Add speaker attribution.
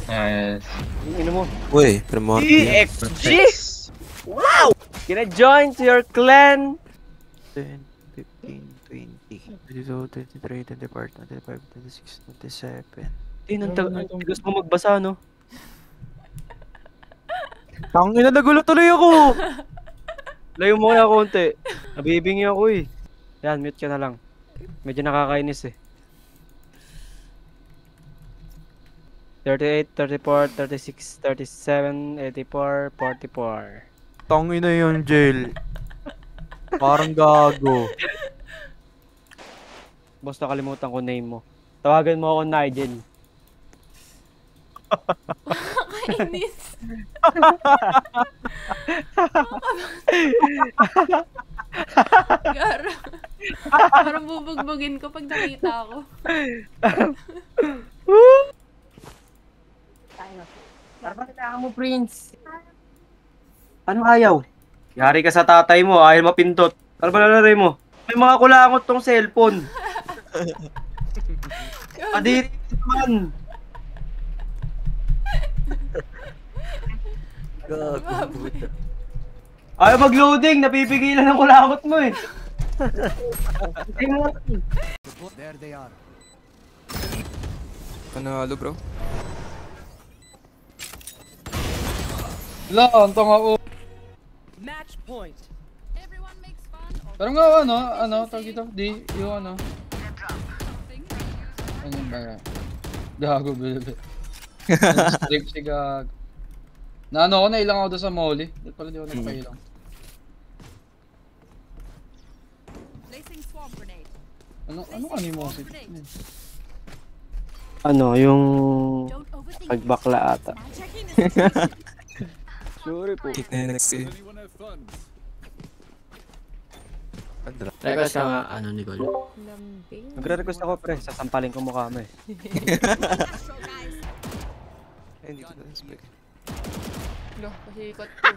Speaker 1: Nice.
Speaker 2: Ino mo.
Speaker 3: Uy, promote.
Speaker 2: EXG! Wow! Can I join to your clan?
Speaker 3: 10, 15, 20, 22, 23, 24, 25, 26, 27.
Speaker 2: Ang tagas mo magbasa, no?
Speaker 3: Tangina, nagulo tuloy ako!
Speaker 2: Layo mo kaya konti. Nabibingi ako eh. Yan, mute ka na lang. Medyo nakakainis eh. 38, 34, 36, 37, 84, 44.
Speaker 3: Tangina yun, Jail. Parang gago.
Speaker 2: Boss, nakalimutan ko name mo. Tawagan mo ako Nigel.
Speaker 4: Kainis. Gara. Parang bubugbugin ko pag nakita ako.
Speaker 2: Parang kailangan mo, Prince. Ano ayaw? Yari ka sa tatay mo, ayaw mapindot. Ano ba lalari mo? May mga kulangot tong cellphone. Adiri naman.
Speaker 3: Gago.
Speaker 2: Ayaw mag-loading, napipigilan ng kulangot mo eh.
Speaker 5: There they are.
Speaker 3: Panalo, bro.
Speaker 1: Wala, ang tanga o.
Speaker 6: Match point.
Speaker 4: Everyone makes fun of
Speaker 1: Pero nga tawag ito, di, yung ano. Ano ba yan? Gago, bilibili. Strip si Gago. Naano ko, nailang ako doon sa molly. Di pala di ako nagpailang.
Speaker 6: Placing swamp grenade.
Speaker 1: Ano animosity?
Speaker 2: Ano, yung
Speaker 4: don't overthink
Speaker 2: pagbakla ata.
Speaker 4: it. Checking the situation.
Speaker 2: Sorry po.
Speaker 3: Kick na next game.
Speaker 7: Request ka nga, ano, Nicole?
Speaker 4: Lambing.
Speaker 2: Nagre-request ako pre, sasampalin ko mukha mo eh.
Speaker 3: Ay, hindi ko na-expect.
Speaker 4: Lo, kasi ikot ko.